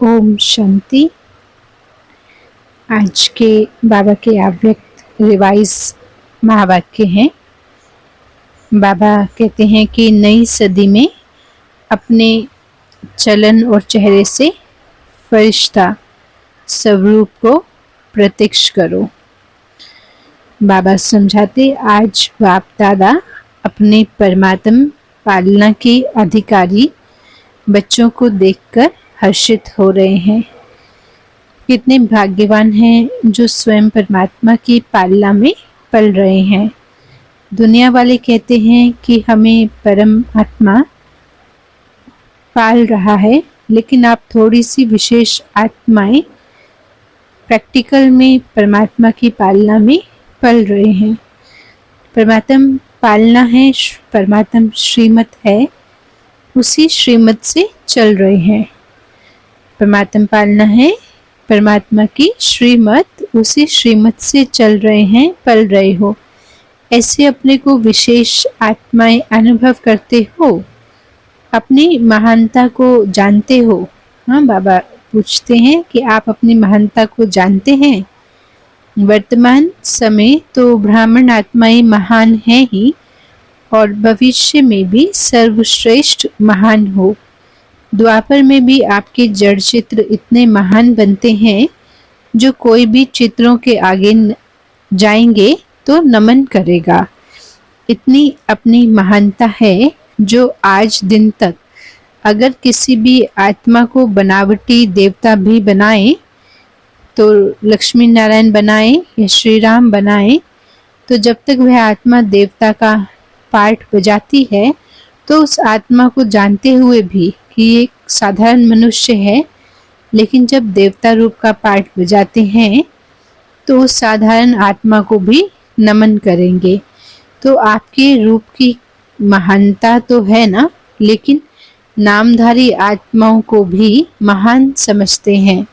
ओम शांति। आज के बाबा के अव्यक्त रिवाइज महावाक्य हैं। बाबा कहते हैं कि नई सदी में अपने चलन और चेहरे से फरिश्ता स्वरूप को प्रत्यक्ष करो। बाबा समझाते, आज बाप दादा अपने परमात्म पालना के अधिकारी बच्चों को देखकर हर्षित हो रहे हैं। कितने भाग्यवान हैं जो स्वयं परमात्मा की पालना में पल रहे हैं। दुनिया वाले कहते हैं कि हमें परम आत्मा पाल रहा है, लेकिन आप थोड़ी सी विशेष आत्माएं प्रैक्टिकल में परमात्मा की पालना में पल रहे हैं। परमात्मा पालना है, परमात्मा श्रीमत है, उसी श्रीमत से चल रहे हैं। परमात्मा पालना है, परमात्मा की श्रीमत, उसी श्रीमत से चल रहे हैं, पल रहे हो। ऐसे अपने को विशेष आत्माएं अनुभव करते हो, अपनी महानता को जानते हो। हाँ, बाबा पूछते हैं कि आप अपनी महानता को जानते हैं। वर्तमान समय तो ब्राह्मण आत्माएं महान हैं ही, और भविष्य में भी सर्वश्रेष्ठ महान हो। द्वापर में भी आपके जड़ चित्र इतने महान बनते हैं, जो कोई भी चित्रों के आगे जाएंगे तो नमन करेगा। इतनी अपनी महानता है, जो आज दिन तक अगर किसी भी आत्मा को बनावटी देवता भी बनाए, तो लक्ष्मी नारायण बनाए या श्री राम बनाए, तो जब तक वह आत्मा देवता का पार्ट बजाती है, तो उस आत्मा को जानते हुए भी कि ये एक साधारण मनुष्य है, लेकिन जब देवता रूप का पार्ट बजाते हैं तो उस साधारण आत्मा को भी नमन करेंगे। तो आपके रूप की महानता तो है ना, लेकिन नामधारी आत्माओं को भी महान समझते हैं।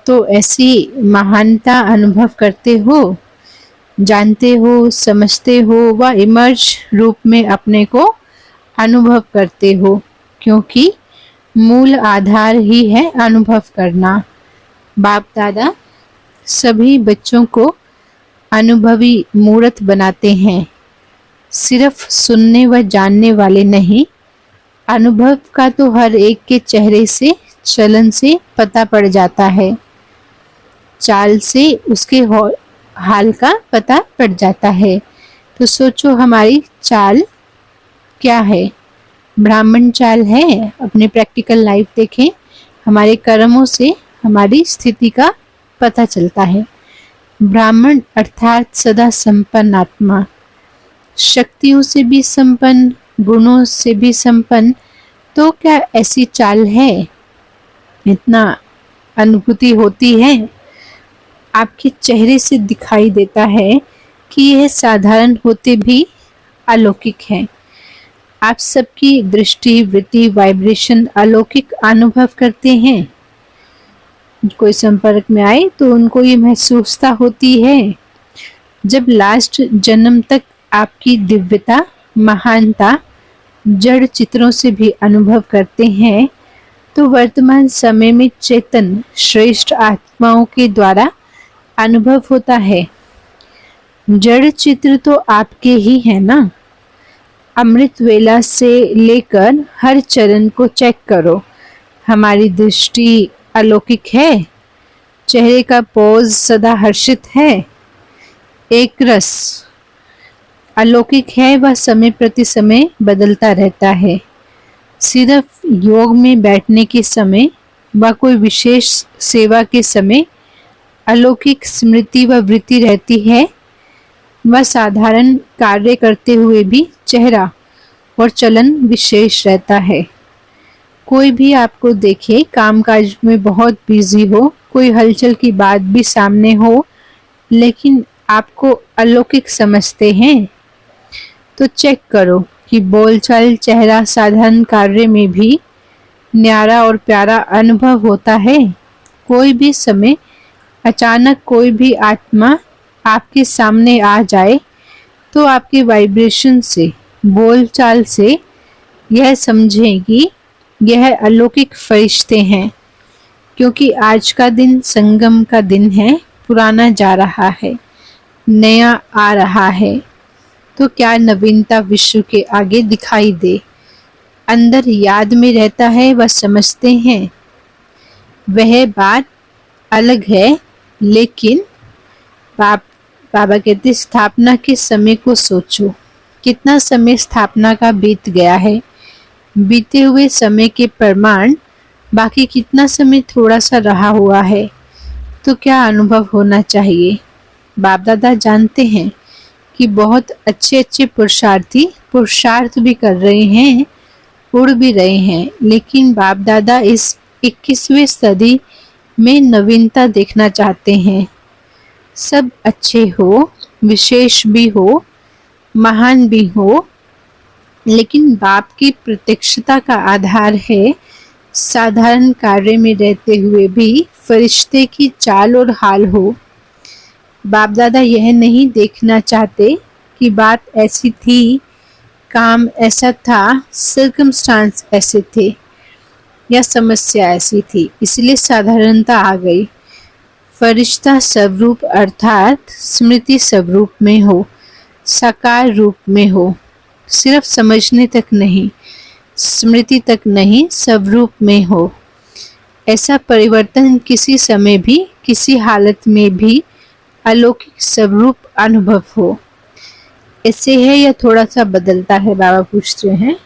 तो ऐसी महानता अनुभव करते हो, जानते हो, समझते हो, व इमर्ज रूप में अपने को अनुभव करते हो, क्योंकि मूल आधार ही है अनुभव करना। बाप दादा सभी बच्चों को अनुभवी मूर्त बनाते हैं, सिर्फ सुनने व जानने वाले नहीं। अनुभव का तो हर एक के चेहरे से, चलन से पता पड़ जाता है, चाल से उसके हाल का पता पड़ जाता है। तो सोचो हमारी चाल क्या है? ब्राह्मण चाल है। अपने प्रैक्टिकल लाइफ देखें, हमारे कर्मों से हमारी स्थिति का पता चलता है। ब्राह्मण अर्थात सदा संपन्न आत्मा, शक्तियों से भी संपन्न, गुणों से भी संपन्न। तो क्या ऐसी चाल है? इतना अनुभूति होती है, आपके चेहरे से दिखाई देता है कि यह साधारण होते भी अलौकिक है। आप सबकी दृष्टि, वृत्ति, वाइब्रेशन अलौकिक अनुभव करते हैं। कोई संपर्क में आए तो उनको ये महसूसता होती है। जब लास्ट जन्म तक आपकी दिव्यता, महानता जड़ चित्रों से भी अनुभव करते हैं, तो वर्तमान समय में चेतन श्रेष्ठ आत्माओं के द्वारा अनुभव होता है। जड़ चित्र तो आपके ही है ना। अमृत वेला से लेकर हर चरण को चेक करो, हमारी दृष्टि अलौकिक है, चेहरे का पोज सदा हर्षित है, एक रस अलौकिक है, वह समय प्रति समय बदलता रहता है। सिर्फ योग में बैठने के समय व कोई विशेष सेवा के समय अलौकिक स्मृति व वृत्ति रहती है। वह साधारण कार्य करते हुए भी चेहरा और चलन विशेष रहता है। कोई भी आपको देखे कामकाज में बहुत बिजी हो, कोई हलचल की बात भी सामने हो, लेकिन आपको अलौकिक समझते हैं, तो चेक करो कि बोलचाल, चेहरा, साधारण कार्य में भी न्यारा और प्यारा अनुभव होता है। कोई भी समय अचानक कोई भी आत्मा आपके सामने आ जाए, तो आपके वाइब्रेशन से, बोलचाल से यह समझें कि यह अलौकिक फरिश्ते हैं, क्योंकि आज का दिन संगम का दिन है। पुराना जा रहा है, नया आ रहा है, तो क्या नवीनता विश्व के आगे दिखाई दे। अंदर याद में रहता है, वह समझते हैं, वह बात अलग है। लेकिन बाबा कहते स्थापना के समय को सोचो, कितना समय स्थापना का बीत गया है। बीते हुए समय के प्रमाण, बाकी कितना समय थोड़ा सा रहा हुआ है। तो क्या अनुभव होना चाहिए। बाप दादा जानते हैं कि बहुत अच्छे अच्छे पुरुषार्थी पुरुषार्थ भी कर रहे हैं, उड़ भी रहे हैं, लेकिन बाप दादा इस 21वीं सदी में नवीनता देखना चाहते हैं। सब अच्छे हो, विशेष भी हो, महान भी हो, लेकिन बाप की प्रत्यक्षता का आधार है साधारण कार्य में रहते हुए भी फरिश्ते की चाल और हाल हो। बाप दादा यह नहीं देखना चाहते कि बात ऐसी थी, काम ऐसा था, सर्कमस्टांस ऐसे थे या समस्या ऐसी थी, इसलिए साधारणता आ गई। फरिश्ता स्वरूप अर्थात स्मृति स्वरूप में हो, साकार रूप में हो, सिर्फ समझने तक नहीं, स्मृति तक नहीं, स्वरूप में हो। ऐसा परिवर्तन किसी समय भी, किसी हालत में भी अलौकिक स्वरूप अनुभव हो। ऐसे है या थोड़ा सा बदलता है। बाबा पूछते हैं,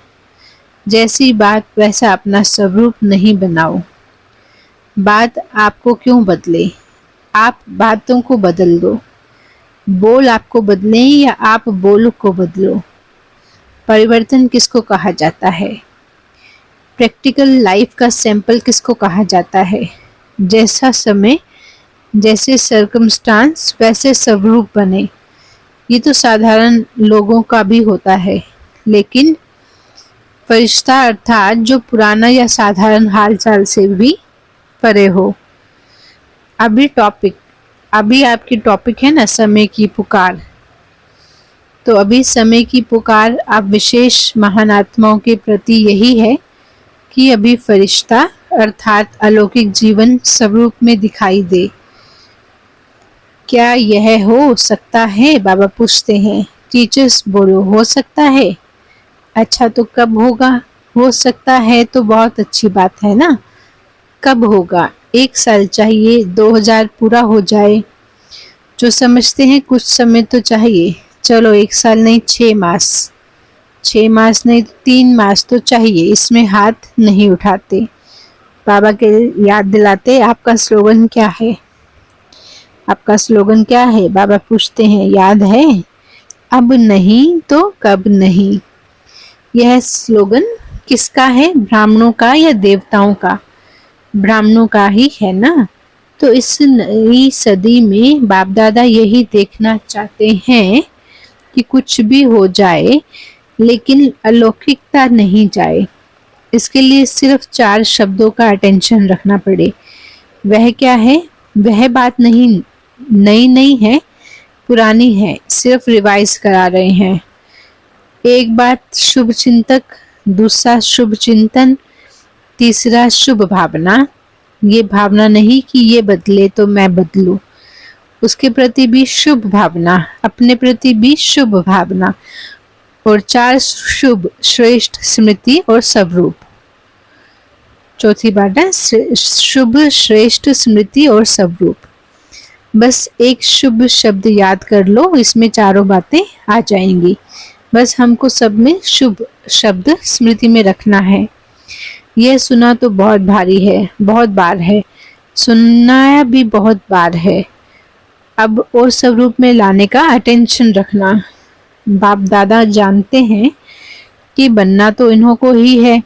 जैसी बात वैसा अपना स्वरूप नहीं बनाओ। बात आपको क्यों बदले, आप बातों को बदल दो। बोल आपको बदले या आप बोल को बदलो। परिवर्तन किसको कहा जाता है। प्रैक्टिकल लाइफ का सैंपल किसको कहा जाता है। जैसा समय, जैसे सर्कमस्टांस, वैसे स्वरूप बने। ये तो साधारण लोगों का भी होता है, लेकिन फरिश्ता अर्थात जो पुराना या साधारण हालचाल से भी परे हो। अभी आपकी टॉपिक है ना, समय की पुकार। तो अभी समय की पुकार आप विशेष महान आत्माओं के प्रति यही है कि अभी फरिश्ता अर्थात अलौकिक जीवन स्वरूप में दिखाई दे। क्या यह हो सकता है। बाबा पूछते हैं, टीचर्स बोलो हो सकता है। अच्छा, तो कब होगा। हो सकता है तो बहुत अच्छी बात है ना। कब होगा। 1 साल चाहिए, 2000 पूरा हो जाए। जो समझते हैं कुछ समय तो चाहिए। चलो 1 साल नहीं, 6 मास, 6 मास नहीं तो 3 मास तो चाहिए। इसमें हाथ नहीं उठाते। बाबा के याद दिलाते, आपका स्लोगन क्या है। आपका स्लोगन क्या है। बाबा पूछते हैं, याद है। अब नहीं तो कब नहीं। यह स्लोगन किसका है, ब्राह्मणों का या देवताओं का। ब्राह्मणों का ही है ना। तो इस नई सदी में बाप दादा यही देखना चाहते हैं कि कुछ भी हो जाए लेकिन अलौकिकता नहीं जाए। इसके लिए सिर्फ 4 शब्दों का अटेंशन रखना पड़े। वह क्या है। वह बात नहीं, नई नहीं है, पुरानी है, सिर्फ रिवाइज करा रहे हैं। एक बात शुभ चिंतक, दूसरा शुभ चिंतन, तीसरा शुभ भावना। ये भावना नहीं कि ये बदले तो मैं बदलूं, उसके प्रति भी शुभ भावना, अपने प्रति भी शुभ भावना। और 4 शुभ, श्रेष्ठ, स्मृति और स्वरूप। चौथी बात है शुभ, श्रेष्ठ, स्मृति और स्वरूप। बस एक शुभ शब्द याद कर लो, इसमें चारों बातें आ जाएंगी। बस हमको सब में शुभ शब्द स्मृति में रखना है। यह सुना तो बहुत भारी है, बहुत बार है, सुनाया भी बहुत बार है। अब और स्वरूप में लाने का अटेंशन रखना। बाप दादा जानते हैं कि बनना तो इन्हों को ही है,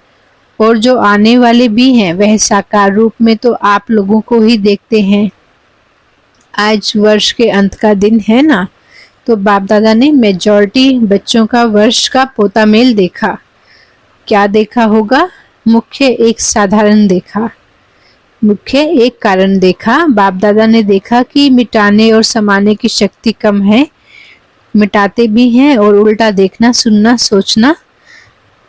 और जो आने वाले भी हैं वह साकार रूप में तो आप लोगों को ही देखते हैं। आज वर्ष के अंत का दिन है ना, तो बाप दादा ने मेजॉरिटी बच्चों का वर्ष का पोता मेल देखा। क्या देखा होगा। मुख्य एक साधारण देखा, मुख्य एक कारण देखा। बाप दादा ने देखा कि मिटाने और समाने की शक्ति कम है, मिटाते भी हैं, और उल्टा देखना, सुनना, सोचना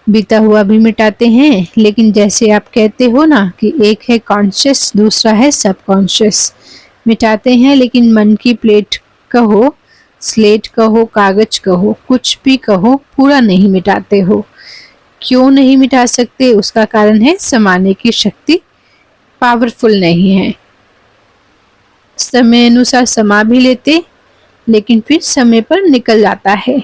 बीता हुआ भी मिटाते हैं, लेकिन जैसे आप कहते हो ना कि एक है कॉन्शियस, दूसरा है सबकॉन्शियस। मिटाते हैं लेकिन मन की प्लेट कहो, स्लेट कहो, कागज कहो, कुछ भी कहो, पूरा नहीं मिटाते हो। क्यों नहीं मिटा सकते? उसका कारण है समाने की शक्ति पावरफुल नहीं है। समय अनुसार समा भी लेते, लेकिन फिर समय पर निकल जाता है।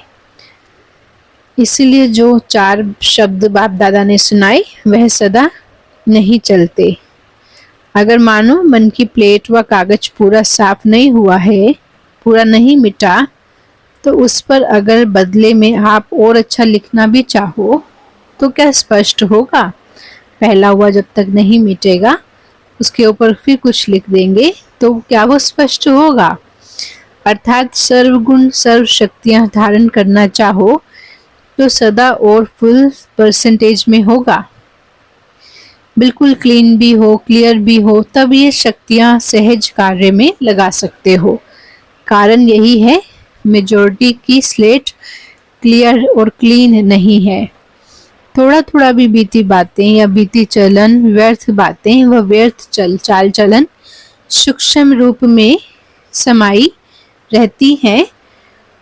इसलिए जो 4 शब्द बाप दादा ने सुनाए वह सदा नहीं चलते। अगर मानो मन की प्लेट व कागज पूरा साफ नहीं हुआ है, पूरा नहीं मिटा, तो उस पर अगर बदले में आप और अच्छा लिखना भी चाहो तो क्या स्पष्ट होगा? पहला हुआ जब तक नहीं मिटेगा, उसके ऊपर फिर कुछ लिख देंगे तो क्या वो स्पष्ट होगा? अर्थात सर्वगुण सर्व शक्तियां धारण करना चाहो तो सदा और फुल परसेंटेज में होगा। बिल्कुल क्लीन भी हो, क्लियर भी हो, तब ये शक्तियां सहज कार्य में लगा सकते हो। कारण यही है मेजॉरिटी की स्लेट क्लियर और क्लीन नहीं है। थोड़ा थोड़ा भी बीती बातें या बीती चलन, व्यर्थ बातें व व्यर्थ चाल चलन सूक्ष्म रूप में समाई रहती हैं,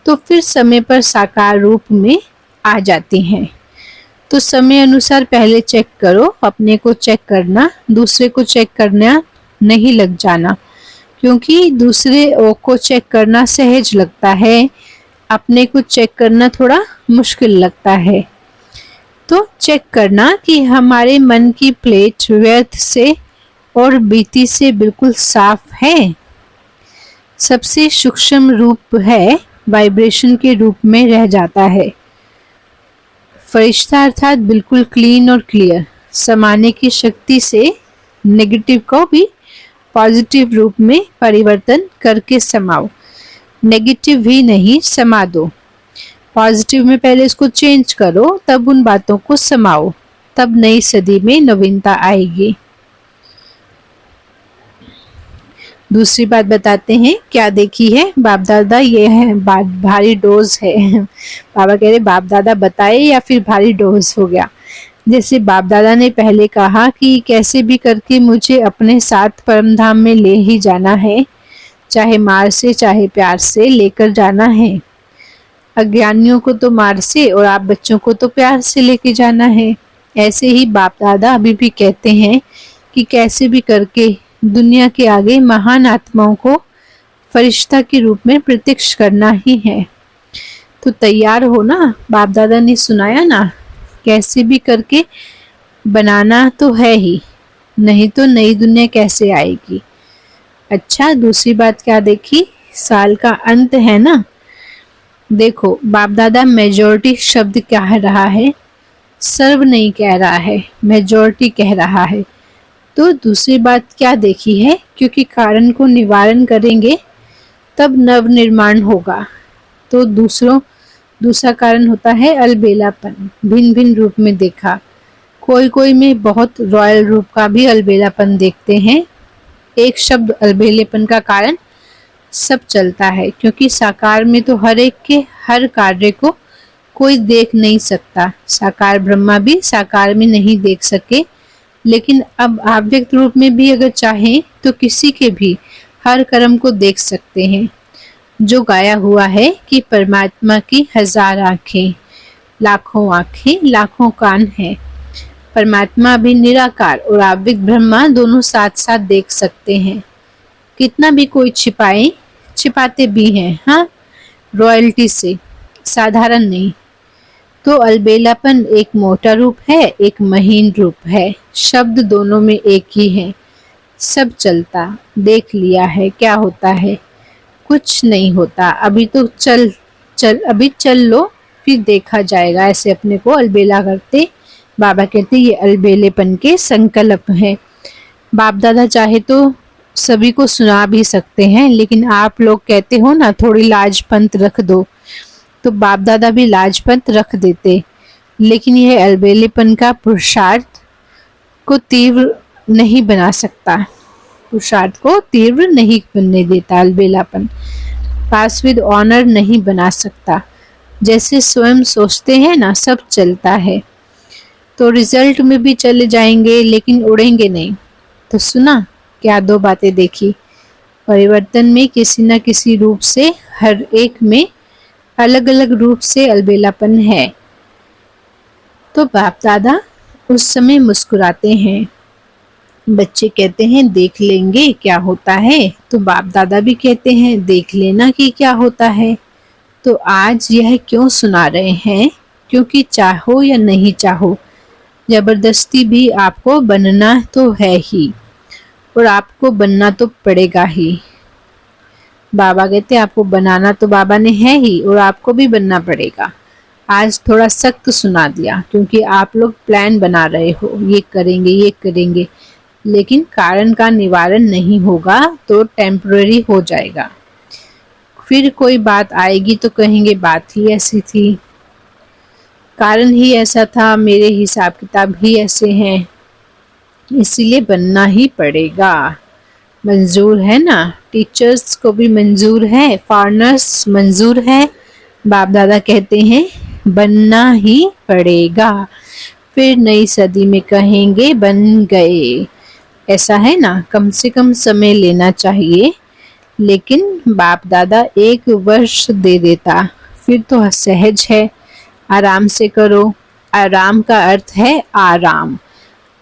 तो फिर समय पर साकार रूप में आ जाती हैं। तो समय अनुसार पहले चेक करो, अपने को चेक करना, दूसरे को चेक करना नहीं लग जाना, क्योंकि दूसरे को चेक करना सहज लगता है, अपने को चेक करना थोड़ा मुश्किल लगता है। तो चेक करना कि हमारे मन की प्लेट व्यर्थ से और बीती से बिल्कुल साफ है। सबसे सूक्ष्म रूप है, वाइब्रेशन के रूप में रह जाता है। फरिश्ता अर्थात बिल्कुल क्लीन और क्लियर। समाने की शक्ति से नेगेटिव को भी पॉजिटिव रूप में परिवर्तन करके समाओ। नेगेटिव ही नहीं, समा दो। पॉजिटिव में पहले इसको चेंज करो, तब उन बातों को समाओ, तब नई सदी में नवीनता आएगी। दूसरी बात बताते हैं, क्या देखी है बाप दादा? ये है भारी डोज है। बाबा कह रहे बाप दादा बताए या फिर भारी डोज हो गया। जैसे बाप दादा ने पहले कहा कि कैसे भी करके मुझे अपने साथ परमधाम में ले ही जाना है, चाहे मार से चाहे प्यार से लेकर जाना है। अज्ञानियों को तो मार से और आप बच्चों को तो प्यार से लेके जाना है। ऐसे ही बाप दादा अभी भी कहते हैं कि कैसे भी करके दुनिया के आगे महान आत्माओं को फरिश्ता के रूप में प्रत्यक्ष करना ही है। तो तैयार हो ना, बाप दादा ने सुनाया ना, कैसे भी करके बनाना तो है ही, नहीं तो नई दुनिया कैसे आएगी। अच्छा, दूसरी बात क्या देखी? साल का अंत है ना। देखो बाप दादा मेजॉरिटी शब्द कह रहा है, सर्व नहीं कह रहा है, मेजॉरिटी कह रहा है। तो दूसरी बात क्या देखी है? क्योंकि कारण को निवारण करेंगे तब नव निर्माण होगा। तो दूसरा कारण होता है अलबेलापन, भिन्न भिन्न रूप में देखा। कोई कोई में बहुत रॉयल रूप का भी अलबेलापन देखते हैं। एक शब्द अलबेलेपन का कारण सब चलता है, क्योंकि साकार में तो हर एक के हर कार्य को कोई देख नहीं सकता। साकार ब्रह्मा भी साकार में नहीं देख सके, लेकिन अब अव्यक्त रूप में भी अगर चाहें तो किसी के भी हर कर्म को देख सकते हैं। जो गाया हुआ है कि परमात्मा की 1000 आंखें, लाखों कान हैं। परमात्मा भी निराकार और अव्यक्त ब्रह्मा दोनों साथ साथ देख सकते हैं। कितना भी कोई छिपाते भी हैं, हाँ, रॉयल्टी से, साधारण नहीं। तो अलबेलापन एक मोटा रूप है, एक महीन रूप है। शब्द दोनों में एक ही है। सब चलता, देख लिया है क्या होता है, कुछ नहीं होता। अभी तो अभी चल लो, फिर देखा जाएगा। ऐसे अपने को अलबेला करते। बाबा कहते ये अलबेलेपन के संकल्प हैं। बाप दादा चाहे तो सभी को सुना भी सकते हैं, लेकिन आप लोग कहते हो ना थोड़ी लाजपंत रख दो, तो बाप दादा भी लाजपंत रख देते। लेकिन यह अलबेलेपन का पुरुषार्थ को तीव्र नहीं बना सकता, पुरुषार्थ को तीव्र नहीं बनने देता। अलबेलापन पास विद ऑनर नहीं बना सकता। जैसे स्वयं सोचते हैं ना, सब चलता है। तो रिजल्ट में भी चले जाएंगे लेकिन उड़ेंगे नहीं। तो सुना क्या दो बातें देखी, परिवर्तन में किसी न किसी रूप से हर एक में अलग अलग रूप से अलबेलापन है। तो बाप दादा उस समय मुस्कुराते हैं। बच्चे कहते हैं देख लेंगे क्या होता है, तो बाप दादा भी कहते हैं देख लेना कि क्या होता है। तो आज यह क्यों सुना रहे हैं, क्योंकि चाहो या नहीं चाहो जबरदस्ती भी आपको बनना तो है ही, और आपको बनना तो पड़ेगा ही। बाबा कहते हैं आपको बनाना तो बाबा ने है ही और आपको भी बनना पड़ेगा। आज थोड़ा सख्त सुना दिया क्योंकि आप लोग प्लान बना रहे हो, ये करेंगे, लेकिन कारण का निवारण नहीं होगा तो टेम्पररी हो जाएगा। फिर कोई बात आएगी तो कहेंगे बात ही ऐसी थी, कारण ही ऐसा था, मेरे हिसाब किताब ही ऐसे हैं, इसीलिए बनना ही पड़ेगा। मंजूर है ना, टीचर्स को भी मंजूर है, फॉरेनर्स मंजूर है। बाप दादा कहते हैं बनना ही पड़ेगा। फिर नई सदी में कहेंगे बन गए। ऐसा है ना, कम से कम समय लेना चाहिए, लेकिन बाप दादा 1 वर्ष दे देता फिर तो सहज है, आराम से करो। आराम का अर्थ है आराम,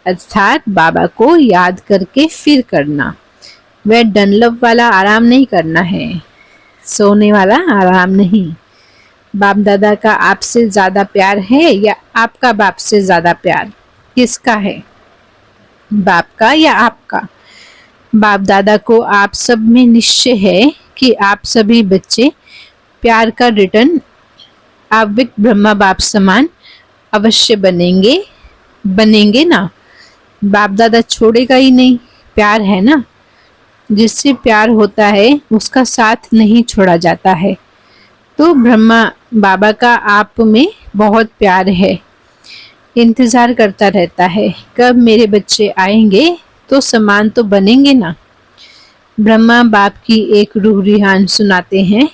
अर्थात बाबा को याद करके फिर करना। वह डनलप वाला आराम नहीं करना है, सोने वाला आराम नहीं। बाप दादा का आपसे ज्यादा प्यार है या आपका बाप से ज्यादा प्यार, किसका है, बाप का या आपका? बाप दादा को आप सब में निश्चय है कि आप सभी बच्चे प्यार का रिटर्न आवृत ब्रह्मा बाप समान अवश्य बनेंगे ना। बाप दादा छोड़ेगा ही नहीं, प्यार है ना, जिससे प्यार होता है उसका साथ नहीं छोड़ा जाता है। तो ब्रह्मा बाबा का आप में बहुत प्यार है, इंतजार करता रहता है कब मेरे बच्चे आएंगे तो समान तो बनेंगे ना। ब्रह्मा बाप की एक रूह रिहान सुनाते हैं।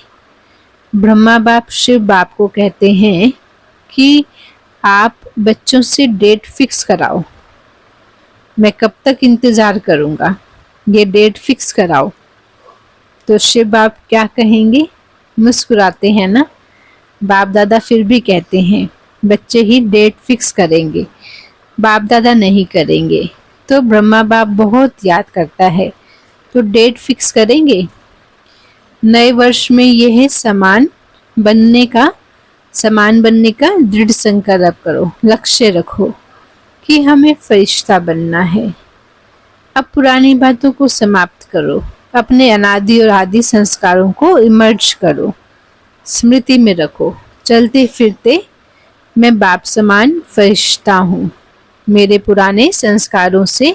ब्रह्मा बाप शिव बाप को कहते हैं कि आप बच्चों से डेट फिक्स कराओ, मैं कब तक इंतजार करूंगा, ये डेट फिक्स कराओ। तो शिव बाप क्या कहेंगे, मुस्कुराते हैं ना। बाप दादा फिर भी कहते हैं बच्चे ही डेट फिक्स करेंगे, बाप दादा नहीं करेंगे। तो ब्रह्मा बाप बहुत याद करता है, तो डेट फिक्स करेंगे। नए वर्ष में यह समान बनने का दृढ़ संकल्प करो, लक्ष्य रखो कि हमें फरिश्ता बनना है। अब पुरानी बातों को समाप्त करो, अपने अनादि और आदि संस्कारों को इमर्ज करो, स्मृति में रखो। चलते फिरते मैं बाप समान फरिश्ता हूँ, मेरे पुराने संस्कारों से,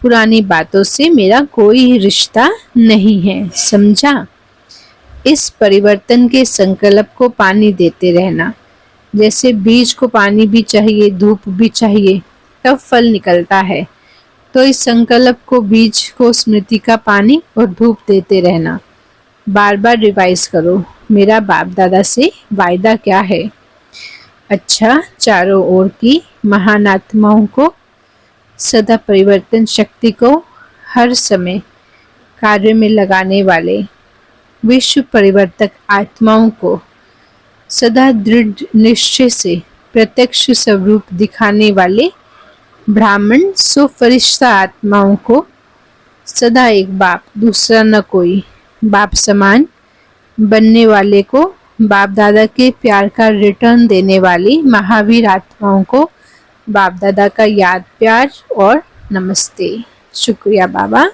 पुरानी बातों से मेरा कोई रिश्ता नहीं है, समझा। इस परिवर्तन के संकल्प को पानी देते रहना, जैसे बीज को पानी भी चाहिए, धूप भी चाहिए, तब फल निकलता है। तो इस संकल्प को, बीज को, स्मृति का पानी और धूप देते रहना। बार बार रिवाइज करो, मेरा बाप दादा से वायदा क्या है। अच्छा, चारों ओर की महान आत्माओं को, सदा परिवर्तन शक्ति को हर समय कार्य में लगाने वाले विश्व परिवर्तक आत्माओं को, सदा दृढ़ निश्चय से प्रत्यक्ष स्वरूप दिखाने वाले ब्राह्मण सुफरिश्ता आत्माओं को, सदा एक बाप दूसरा न कोई बाप समान बनने वाले को, बाप दादा के प्यार का रिटर्न देने वाली महावीर आत्माओं को बाप दादा का याद, प्यार और नमस्ते। शुक्रिया बाबा।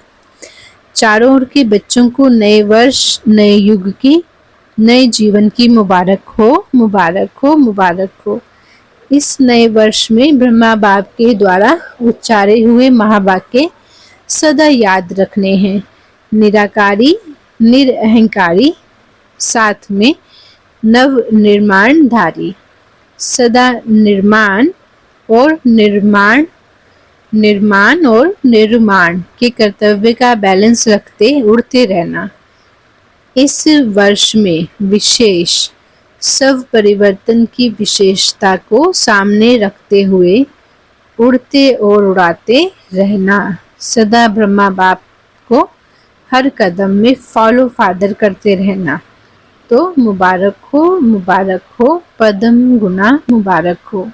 चारों ओर के बच्चों को नए वर्ष, नए युग की, नए जीवन की मुबारक हो, मुबारक हो, मुबारक हो। इस नए वर्ष में ब्रह्मा बाप के द्वारा उच्चारे हुए महावाक्य सदा याद रखने हैं। निराकारी, निरअहंकारी, साथ में नव निर्माणधारी, सदा निर्माण और निर्माण के कर्तव्य का बैलेंस रखते उड़ते रहना। इस वर्ष में सब परिवर्तन की विशेषता को सामने रखते हुए उड़ते और उड़ाते रहना। सदा ब्रह्मा बाप को हर कदम में फॉलो फादर करते रहना। तो मुबारक हो, पदम गुना मुबारक हो।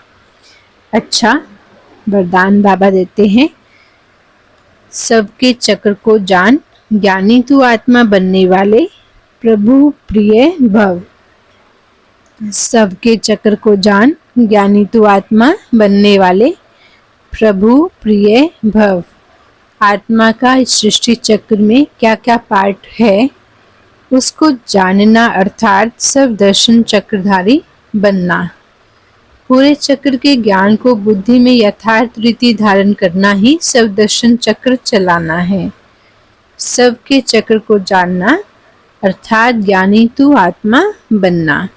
अच्छा वरदान बाबा देते हैं, सबके चक्र को जान, ज्ञानी तू आत्मा बनने वाले, प्रभु प्रिय भव। सबके चक्र को जान, ज्ञानी तू आत्मा बनने वाले, प्रभु प्रिय भव। आत्मा का इस सृष्टि चक्र में क्या क्या पार्ट है उसको जानना, अर्थात सब दर्शन चक्रधारी बनना। पूरे चक्र के ज्ञान को बुद्धि में यथार्थ रीति धारण करना ही सब दर्शन चक्र चलाना है। सबके चक्र को जानना अर्थात ज्ञानी तू आत्मा बनना।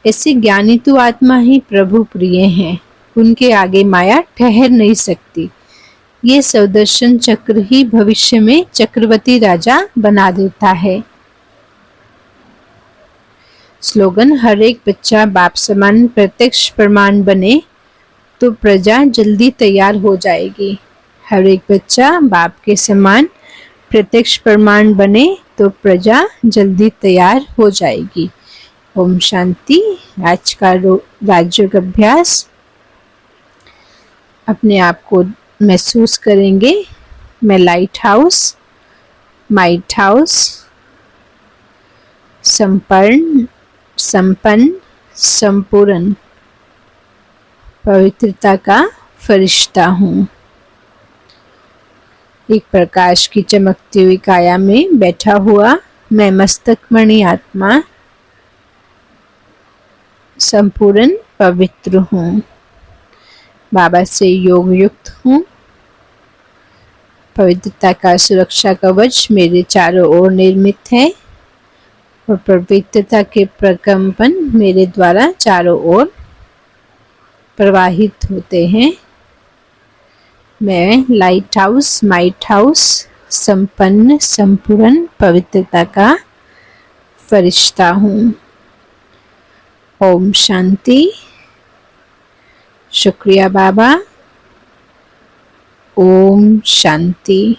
ऐसे ज्ञानी तू आत्मा ही प्रभु प्रिय हैं, उनके आगे माया ठहर नहीं सकती। ये सौदर्शन चक्र ही भविष्य में चक्रवर्ती राजा बना देता है। स्लोगन, हर एक बच्चा बाप समान प्रत्यक्ष प्रमाण बने तो प्रजा जल्दी तैयार हो जाएगी। हर एक बच्चा बाप के समान प्रत्यक्ष प्रमाण बने तो प्रजा जल्दी तैयार हो जाएगी। ओम शांति। आज का राजयोग अभ्यास, अपने आप को महसूस करेंगे, मैं लाइट हाउस, माइट हाउस, संपन्न, संपूर्ण पवित्रता का फरिश्ता हूँ। एक प्रकाश की चमकती हुई काया में बैठा हुआ मैं मस्तक मणि आत्मा संपूर्ण पवित्र हूँ। बाबा से योग युक्त हूँ। पवित्रता का सुरक्षा कवच मेरे चारों ओर निर्मित है और पवित्रता के प्रकंपन मेरे द्वारा चारों ओर प्रवाहित होते हैं। मैं लाइट हाउस, माइट हाउस, संपन्न संपूर्ण पवित्रता का फरिश्ता हूँ। ओम शांति। शुक्रिया बाबा। ओम शांति।